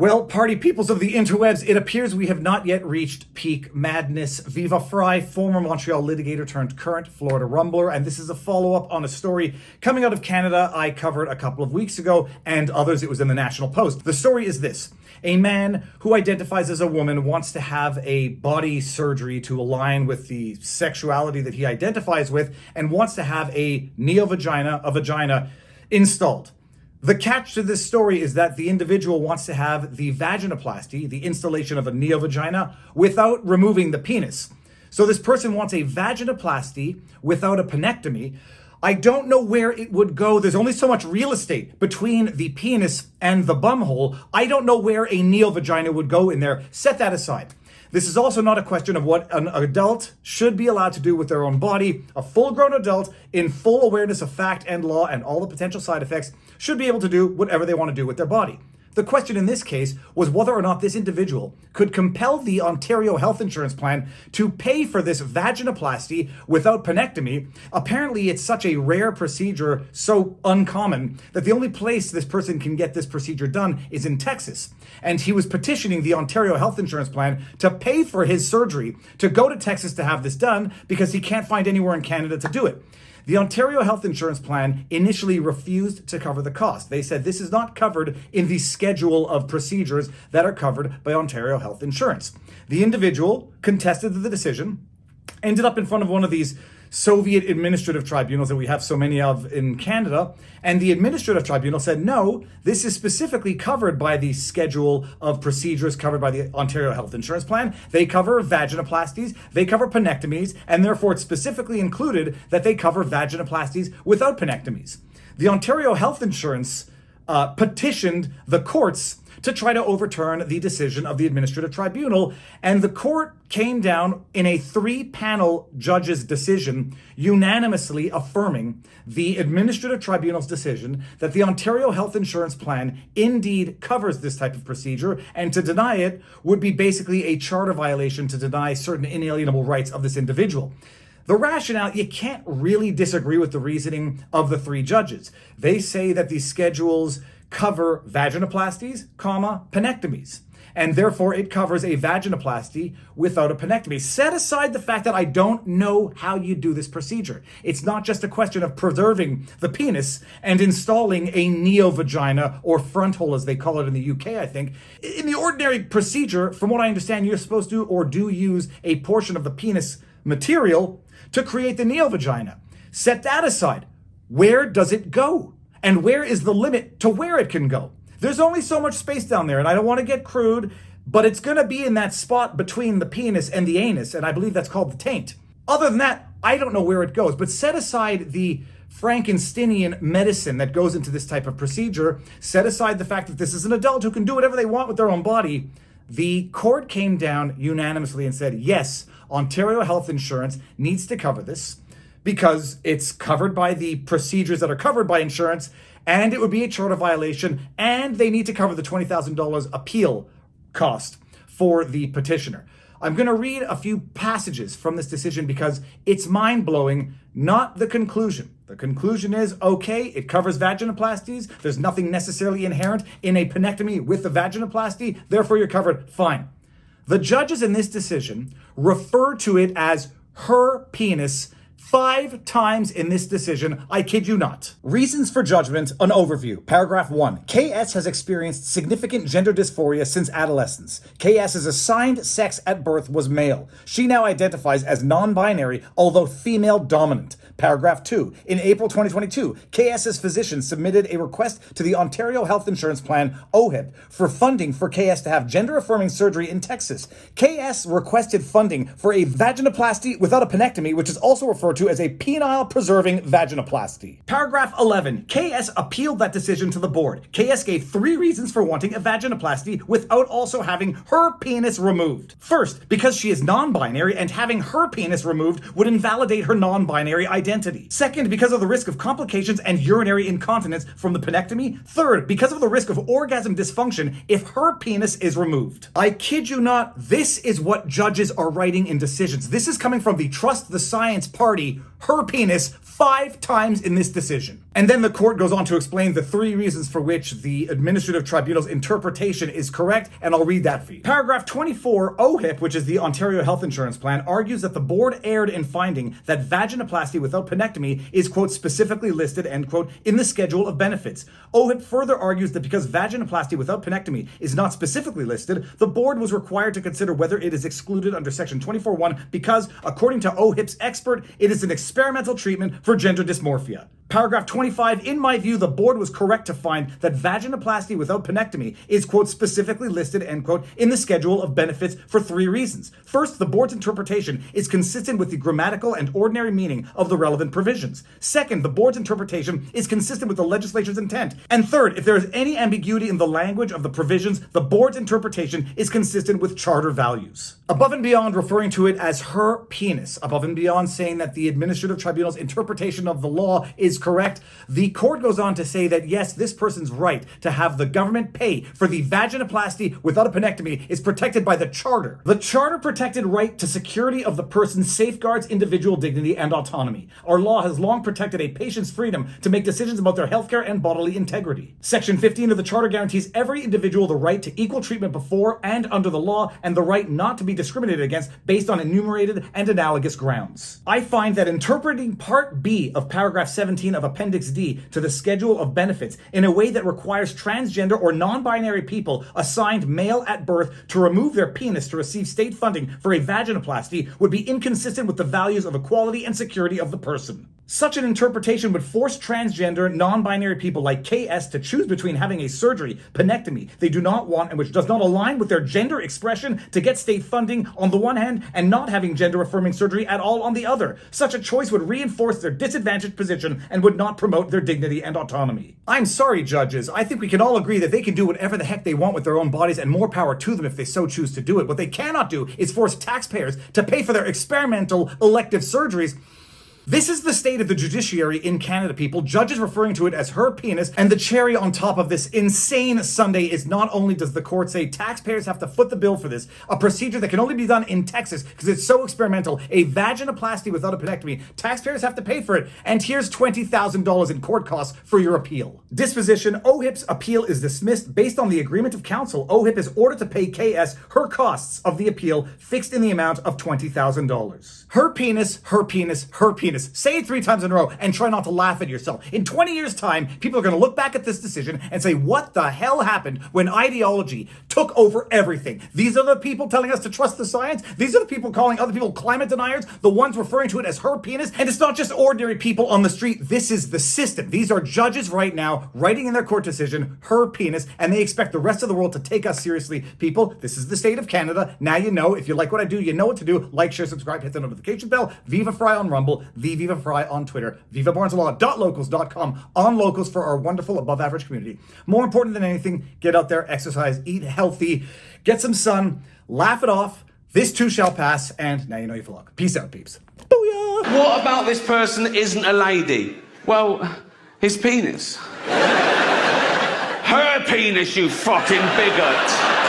Well, party peoples of the interwebs, it appears we have not yet reached peak madness. Viva Frei, former Montreal litigator turned current Florida rumbler, and this is a follow-up on a story coming out of Canada I covered a couple of weeks ago, and others it was in the National Post. The story is this. A man who identifies as a woman wants to have a body surgery to align with the sexuality that he identifies with and wants to have a Neo-Vagina, a vagina, installed. The catch to this story is that the individual wants to have the vaginoplasty, the installation of a Neo-Vagina, without removing the penis. So this person wants a vaginoplasty without a penectomy. I don't know where it would go. There's only so much real estate between the penis and the bumhole. I don't know where a Neo-Vagina would go in there. Set that aside. This is also not a question of what an adult should be allowed to do with their own body. A full-grown adult in full awareness of fact and law and all the potential side effects should be able to do whatever they want to do with their body. The question in this case was whether or not this individual could compel the Ontario Health Insurance Plan to pay for this vaginoplasty without penectomy. Apparently, it's such a rare procedure, so uncommon, that the only place this person can get this procedure done is in Texas. And he was petitioning the Ontario Health Insurance Plan to pay for his surgery to go to Texas to have this done because he can't find anywhere in Canada to do it. The Ontario Health Insurance Plan initially refused to cover the cost. They said this is not covered in the schedule of procedures that are covered by Ontario Health Insurance. The individual contested the decision, ended up in front of one of these Soviet administrative tribunals that we have so many of in Canada, and the administrative tribunal said, no, this is specifically covered by the schedule of procedures covered by the Ontario Health Insurance Plan. They cover vaginoplasties, they cover penectomies, and therefore it's specifically included that they cover vaginoplasties without penectomies. The Ontario Health Insurance petitioned the courts to try to overturn the decision of the administrative tribunal, and the court came down in a 3-panel judge's decision, unanimously affirming the administrative tribunal's decision that the Ontario Health Insurance Plan indeed covers this type of procedure, and to deny it would be basically a charter violation to deny certain inalienable rights of this individual. The rationale, you can't really disagree with the reasoning of the 3 judges. They say that these schedules cover vaginoplasties, penectomies. And therefore it covers a vaginoplasty without a penectomy. Set aside the fact that I don't know how you do this procedure. It's not just a question of preserving the penis and installing a Neo-Vagina, or front hole as they call it in the UK, I think. In the ordinary procedure, from what I understand, you're supposed to or do use a portion of the penis material to create the Neo-Vagina. Set that aside. Where does it go? And where is the limit to where it can go? There's only so much space down there, and I don't want to get crude, but it's going to be in that spot between the penis and the anus, and I believe that's called the taint. Other than that, I don't know where it goes, but set aside the Frankensteinian medicine that goes into this type of procedure, set aside the fact that this is an adult who can do whatever they want with their own body. The court came down unanimously and said, yes, Ontario Health Insurance needs to cover this, because it's covered by the procedures that are covered by insurance, and it would be a charter violation, and they need to cover the $20,000 appeal cost for the petitioner. I'm going to read a few passages from this decision because it's mind-blowing, not the conclusion. The conclusion is, okay, it covers vaginoplasties. There's nothing necessarily inherent in a penectomy with the vaginoplasty. Therefore, you're covered. Fine. The judges in this decision refer to it as her penis 5 times in this decision. I kid you not. Reasons for judgment, an overview. Paragraph 1. KS has experienced significant gender dysphoria since adolescence. KS's assigned sex at birth was male. She now identifies as non-binary, although female dominant. Paragraph 2. In April 2022, KS's physician submitted a request to the Ontario Health Insurance Plan, OHIP, for funding for KS to have gender-affirming surgery in Texas. KS requested funding for a vaginoplasty without a penectomy, which is also referred to as a penile-preserving vaginoplasty. Paragraph 11. KS appealed that decision to the board. KS gave 3 reasons for wanting a vaginoplasty without also having her penis removed. First, because she is non-binary and having her penis removed would invalidate her non-binary identity. Second, because of the risk of complications and urinary incontinence from the penectomy. Third, because of the risk of orgasm dysfunction if her penis is removed. I kid you not, this is what judges are writing in decisions. This is coming from the Trust the Science Party, her penis 5 times in this decision. And then the court goes on to explain the 3 reasons for which the administrative tribunal's interpretation is correct, and I'll read that for you. Paragraph 24, OHIP, which is the Ontario Health Insurance Plan, argues that the board erred in finding that vaginoplasty without penectomy is, quote, specifically listed, end quote, in the schedule of benefits. OHIP further argues that because vaginoplasty without penectomy is not specifically listed, the board was required to consider whether it is excluded under section 24.1 because, according to OHIP's expert, it is an experimental treatment for gender dysmorphia. Paragraph 25, in my view, the board was correct to find that vaginoplasty without penectomy is, quote, specifically listed, end quote, in the schedule of benefits for 3 reasons. First, the board's interpretation is consistent with the grammatical and ordinary meaning of the relevant provisions. Second, the board's interpretation is consistent with the legislature's intent. And third, if there is any ambiguity in the language of the provisions, the board's interpretation is consistent with charter values. Above and beyond referring to it as her penis, above and beyond saying that the administrative tribunal's interpretation of the law is correct, the court goes on to say that yes, this person's right to have the government pay for the vaginoplasty without a penectomy is protected by the charter. The charter protected right to security of the person safeguards individual dignity and autonomy. Our law has long protected a patient's freedom to make decisions about their healthcare and bodily integrity. Section 15 of the charter guarantees every individual the right to equal treatment before and under the law and the right not to be discriminated against based on enumerated and analogous grounds. I find that interpreting Part B of paragraph 17 of Appendix D to the schedule of benefits in a way that requires transgender or non-binary people assigned male at birth to remove their penis to receive state funding for a vaginoplasty would be inconsistent with the values of equality and security of the person. Such an interpretation would force transgender, non-binary people like KS to choose between having a surgery, penectomy, they do not want and which does not align with their gender expression to get state funding on the one hand and not having gender-affirming surgery at all on the other. Such a choice would reinforce their disadvantaged position and would not promote their dignity and autonomy. I'm sorry, judges. I think we can all agree that they can do whatever the heck they want with their own bodies and more power to them if they so choose to do it. What they cannot do is force taxpayers to pay for their experimental elective surgeries. This is the state of the judiciary in Canada, people. Judges referring to it as her penis. And the cherry on top of this insane sundae is not only does the court say taxpayers have to foot the bill for this, a procedure that can only be done in Texas because it's so experimental, a vaginoplasty without a penectomy, taxpayers have to pay for it. And here's $20,000 in court costs for your appeal. Disposition, OHIP's appeal is dismissed based on the agreement of counsel. OHIP is ordered to pay KS her costs of the appeal fixed in the amount of $20,000. Her penis, her penis, her penis. Say it 3 times in a row and try not to laugh at yourself. In 20 years' time, people are going to look back at this decision and say, what the hell happened when ideology took over everything? These are the people telling us to trust the science. These are the people calling other people climate deniers, the ones referring to it as her penis. And it's not just ordinary people on the street. This is the system. These are judges right now writing in their court decision, her penis, and they expect the rest of the world to take us seriously. People, this is the state of Canada. Now you know. If you like what I do, you know what to do. Like, share, subscribe, hit the notification bell. Viva Frei on Rumble. The Viva Frei on Twitter, vivabarneslaw.locals.com on Locals for our wonderful above average community. More important than anything, get out there, exercise, eat healthy, get some sun, laugh it off. This too shall pass, and now you know your vlog. Peace out, peeps. Booyah! What about this person isn't a lady? Well, his penis. Her penis, you fucking bigot.